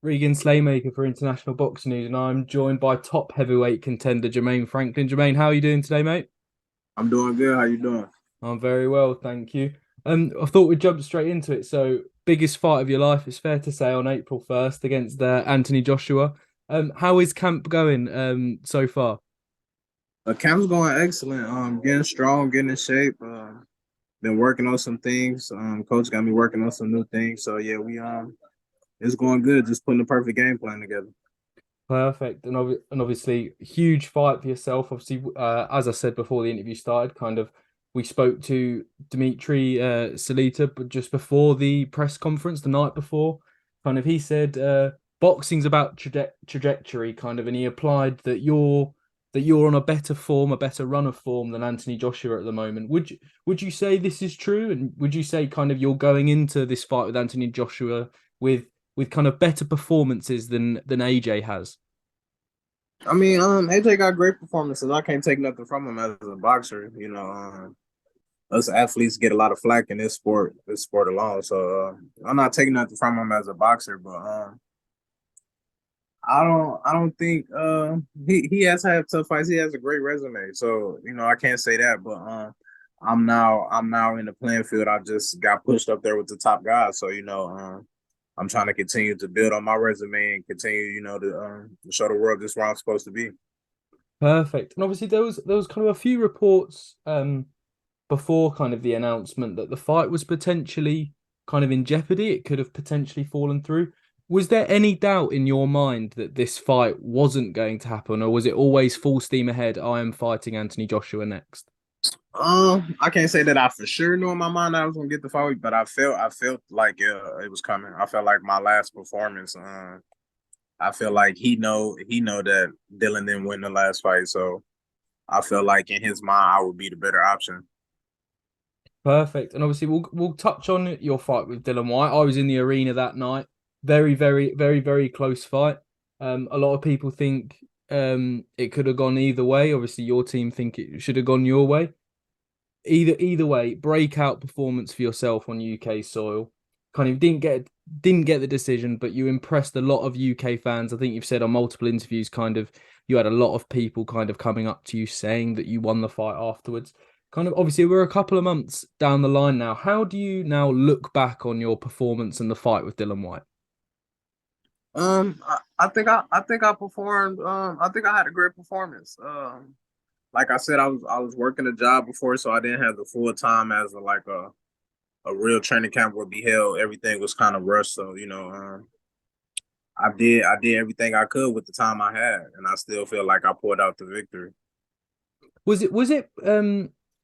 Regan Slaymaker for International Boxing News, and I'm joined by top heavyweight contender Jermaine Franklin. Jermaine, how are you doing today, mate? I'm doing good. How you doing? I'm very well, thank you. I thought we'd jump straight into it. So, biggest fight of your life, it's fair to say, on April 1st against Anthony Joshua. How is camp going so far? Camp's going excellent. Getting strong, getting in shape. Been working on some things. Coach got me working on some new things. So yeah, we it's going good. Just putting the perfect game plan together. Perfect, and obviously huge fight for yourself. Obviously, as I said before the interview started, kind of we spoke to Dimitri Salita, but just before the press conference the night before, kind of he said boxing's about trajectory, kind of, and he applied that you're on a better form, a better run of form than Anthony Joshua at the moment. Would you say this is true, and would you say kind of you're going into this fight with Anthony Joshua with kind of better performances than AJ has? I mean, AJ got great performances. I can't take nothing from him as a boxer. Us athletes get a lot of flack in this sport alone. So I'm not taking nothing from him as a boxer, but I don't think he has had tough fights. He has a great resume. So, I can't say that, but I'm now in the playing field. I just got pushed up there with the top guys. So, I'm trying to continue to build on my resume and continue, to show the world just where I'm supposed to be. Perfect. And obviously there was kind of a few reports before kind of the announcement that the fight was potentially kind of in jeopardy. It could have potentially fallen through. Was there any doubt in your mind that this fight wasn't going to happen, or was it always full steam ahead? I am fighting Anthony Joshua next. I can't say that I for sure knew in my mind I was gonna get the fight, but I felt like it was coming. I felt like my last performance. I feel like he know that Dylan didn't win the last fight, so I felt like in his mind I would be the better option. Perfect. And obviously we'll touch on your fight with Dillian Whyte. I was in the arena that night. Very, very, very, very close fight. A lot of people think it could have gone either way. Obviously, your team think it should have gone your way. Either way, breakout performance for yourself on UK soil. Kind of didn't get the decision, but you impressed a lot of UK fans. I think you've said on multiple interviews, kind of you had a lot of people kind of coming up to you saying that you won the fight afterwards. Kind of obviously we're a couple of months down the line now. How do you now look back on your performance and the fight with Dillian Whyte? I think I performed. I think I had a great performance. Like I said, I was working a job before, so I didn't have the full time as a real training camp would be held. Everything was kind of rushed, so I did everything I could with the time I had, and I still feel like I pulled out the victory. Was it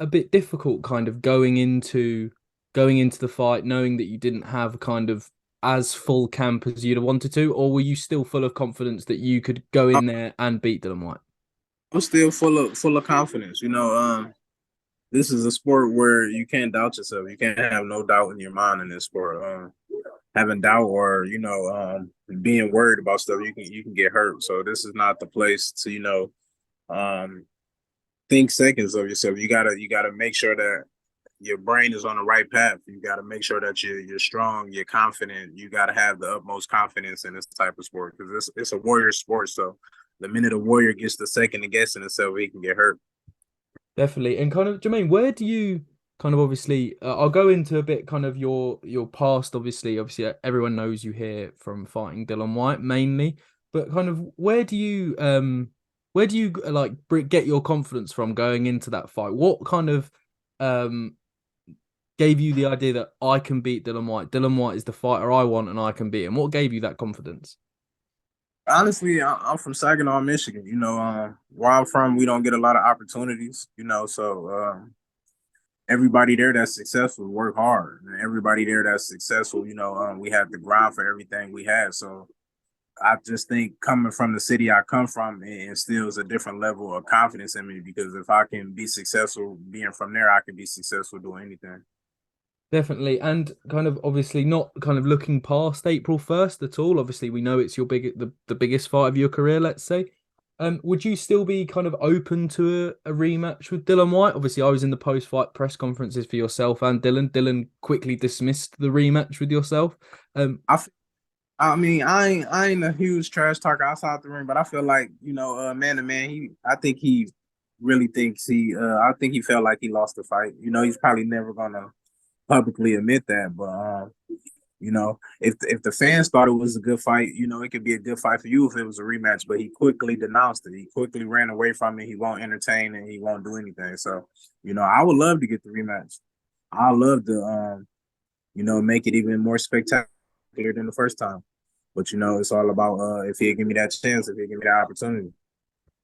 a bit difficult kind of going into the fight knowing that you didn't have kind of as full camp as you'd have wanted to, or were you still full of confidence that you could go in there and beat Dylan White? I'm still full of confidence. This is a sport where you can't doubt yourself. You can't have no doubt in your mind in this sport. Having doubt or being worried about stuff, you can get hurt. So this is not the place to um, think seconds of yourself. You gotta make sure that your brain is on the right path. You got to make sure that you're strong, you're confident. You got to have the utmost confidence in this type of sport because it's a warrior sport. So the minute a warrior gets the second to guessing himself, he can get hurt. Definitely. And kind of, Jermaine, where do you kind of obviously? I'll go into a bit kind of your past. Obviously, everyone knows you here from fighting Dylan White mainly. But kind of, where do you like get your confidence from going into that fight? What kind of um gave you the idea that I can beat Dylan White? Dylan White is the fighter I want, and I can beat him. What gave you that confidence? Honestly, I'm from Saginaw, Michigan. Where I'm from, we don't get a lot of opportunities. So everybody there that's successful work hard, and everybody there that's successful, we have to grind for everything we had. So I just think coming from the city I come from it instills a different level of confidence in me because if I can be successful being from there, I can be successful doing anything. Definitely, and kind of obviously not kind of looking past April 1st at all. Obviously, we know it's the biggest fight of your career, let's say. Would you still be kind of open to a rematch with Dylan White? Obviously, I was in the post-fight press conferences for yourself and Dylan. Dylan quickly dismissed the rematch with yourself. Um, I I mean, I ain't a huge trash talker outside the ring, but I feel like, man to man, I think he really thinks I think he felt like he lost the fight. He's probably never gonna publicly admit that, but if the fans thought it was a good fight, it could be a good fight for you if it was a rematch. But he quickly denounced it. He quickly ran away from it. He won't entertain and he won't do anything. So, I would love to get the rematch. I love to make it even more spectacular than the first time. But it's all about if he give me that chance, if he give me that opportunity.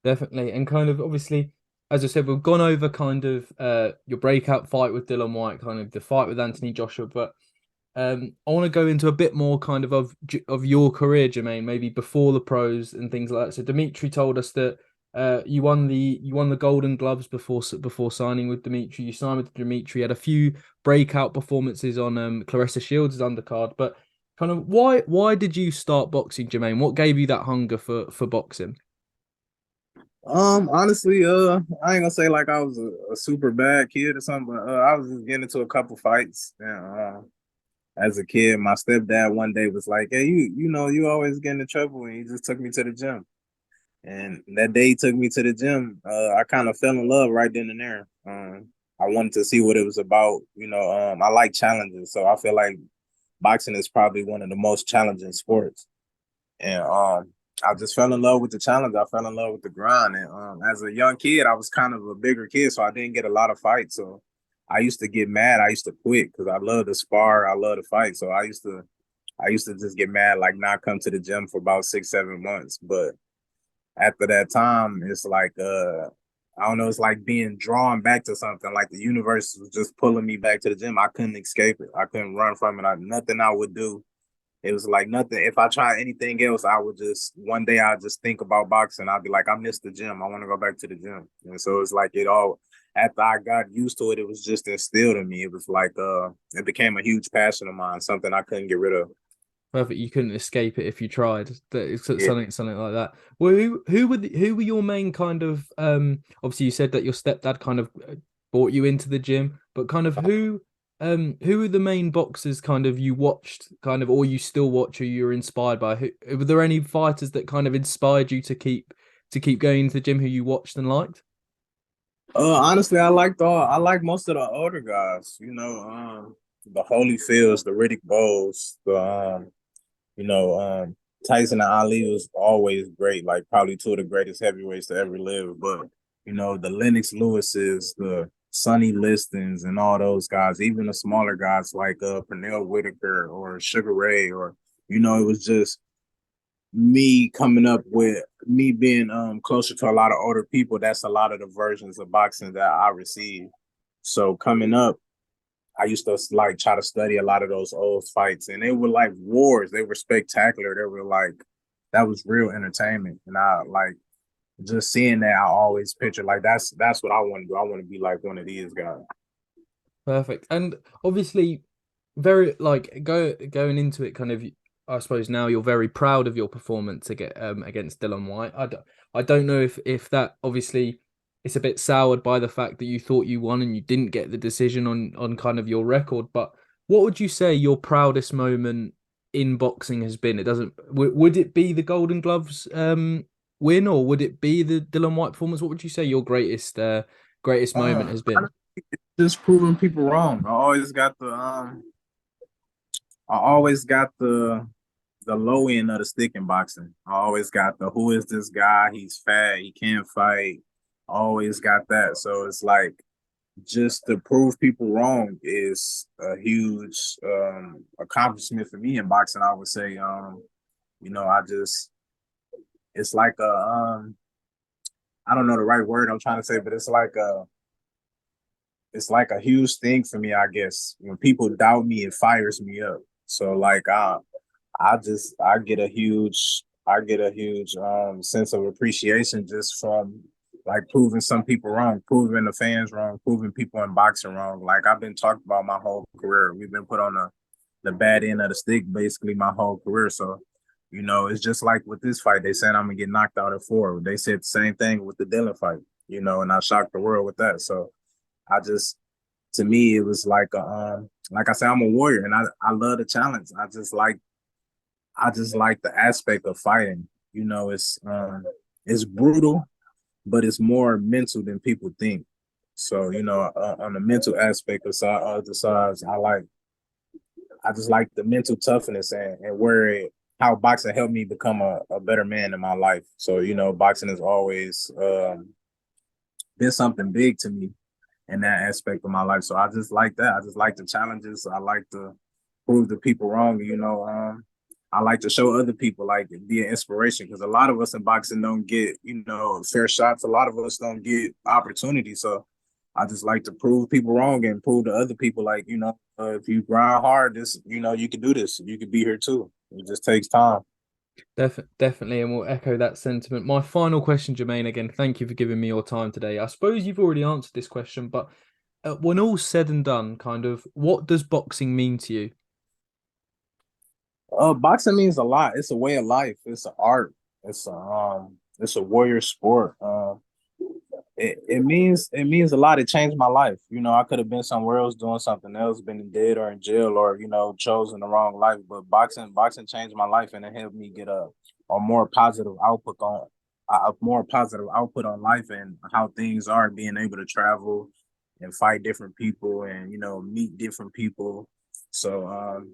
Definitely. And kind of obviously, as I said, we've gone over kind of your breakout fight with Dillian Whyte, kind of the fight with Anthony Joshua, but I want to go into a bit more kind of your career, Jermaine, maybe before the pros and things like that. So Dimitri told us that you won the Golden Gloves before signing with Dimitri. You signed with Dimitri, had a few breakout performances on Clarissa Shields' undercard, but kind of why did you start boxing, Jermaine? What gave you that hunger for boxing? Honestly, I ain't gonna say like I was a super bad kid or something, but I was just getting into a couple fights. And as a kid, my stepdad one day was like, "Hey, you always get into trouble," and he just took me to the gym. And that day he took me to the gym, I kind of fell in love right then and there. I wanted to see what it was about. I like challenges, so I feel like boxing is probably one of the most challenging sports. And I just fell in love with the challenge. I fell in love with the grind. And as a young kid, I was kind of a bigger kid, so I didn't get a lot of fights. So I used to get mad. I used to quit because I love to spar. I love to fight. So I used to just get mad, like not come to the gym for about 6, 7 months. But after that time, it's like I don't know, it's like being drawn back to something. Like the universe was just pulling me back to the gym. I couldn't escape it. I couldn't run from it. Nothing I would do. It was like nothing. If I tried anything else, I would just one day I just think about boxing. I'd be like, I missed the gym. I want to go back to the gym. And so it's like it all. After I got used to it, it was just instilled in me. It was like it became a huge passion of mine, something I couldn't get rid of. Perfect. You couldn't escape it if you tried. It's Yeah. something like that. Well, who were your main kind of obviously you said that your stepdad kind of brought you into the gym, but kind of who are the main boxers kind of you watched kind of or you still watch or you're inspired by? Were there any fighters that kind of inspired you to keep going to the gym who you watched and liked? Honestly, I like most of the older guys. The Holyfields, the Riddick Bowes, the you know, Tyson and Ali was always great, like probably two of the greatest heavyweights to ever live. But the Lennox Lewises, the Sonny Listons, and all those guys, even the smaller guys like Pernell Whitaker or Sugar Ray, or it was just me coming up with me being closer to a lot of older people. That's a lot of the versions of boxing that I received. So coming up, I used to like try to study a lot of those old fights, and they were like wars. They were spectacular. They were like that was real entertainment, and I like just seeing that. I always picture like that's what I want to do. I want to be like one of these guys. Perfect. And obviously, very like going into it, kind of. I suppose now you're very proud of your performance against Dillian Whyte. I don't know if that obviously it's a bit soured by the fact that you thought you won and you didn't get the decision on kind of your record. But what would you say your proudest moment in boxing has been? It doesn't. Would it be the Golden Gloves win or would it be the Dillian Whyte performance? What would you say your greatest moment has been? Just proving people wrong. I always got the low end of the stick in boxing. I always got the who is this guy? He's fat. He can't fight. Always got that. So it's like just to prove people wrong is a huge accomplishment for me in boxing. I would say, I just it's like I don't know the right word I'm trying to say, but it's like a huge thing for me. I guess when people doubt me, it fires me up. So like I get a huge sense of appreciation just from like proving some people wrong, proving the fans wrong, proving people in boxing wrong. Like I've been talked about my whole career. We've been put on the bad end of the stick basically my whole career. So, it's just like with this fight, they said I'm gonna get knocked out at 4. They said the same thing with the Dillian fight, and I shocked the world with that. So I just to me it was like I said, I'm a warrior and I love the challenge. I just I just like the aspect of fighting. You know, it's brutal, but it's more mental than people think. So on the mental aspect of the sides, I just like the mental toughness and where how boxing helped me become a better man in my life. So boxing has always been something big to me in that aspect of my life. So I just like that. I just like the challenges. I like to prove the people wrong. I like to show other people, like, be an inspiration, because a lot of us in boxing don't get fair shots. A lot of us don't get opportunities. So I just like to prove people wrong and prove to other people, like, if you grind hard, this you can do this. You can be here too. It just takes time. Definitely, and we'll echo that sentiment. My final question, Jermaine, again, thank you for giving me your time today. I suppose you've already answered this question, but when all's said and done, kind of, what does boxing mean to you? Boxing means a lot. It's a way of life. It's an art. It's a warrior sport. It means a lot. It changed my life. I could have been somewhere else doing something else, been dead or in jail, or chosen the wrong life. But boxing changed my life, and it helped me get a more positive output on a more positive output on life and how things are. Being able to travel and fight different people, and meet different people. So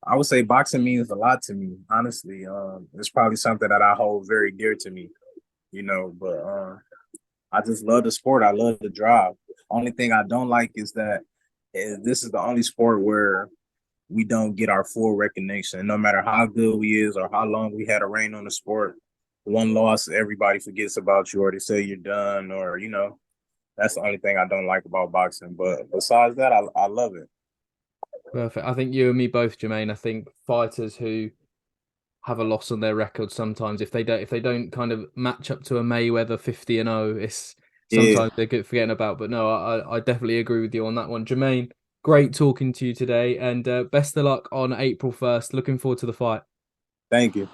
I would say boxing means a lot to me. Honestly, it's probably something that I hold very dear to me. But I just love the sport. I love the drive. Only thing I don't like is that this is the only sport where we don't get our full recognition. No matter how good we is or how long we had a reign on the sport, one loss, everybody forgets about you, or they say you're done, or that's the only thing I don't like about boxing. But besides that, I love it. Perfect. I think you and me both, Jermaine. I think fighters who have a loss on their record sometimes, if they don't kind of match up to a Mayweather 50-0, it's Yeah, sometimes they're good forgetting about. But no, I definitely agree with you on that one. Jermaine, great talking to you today, and best of luck on April 1st. Looking forward to the fight. thank you.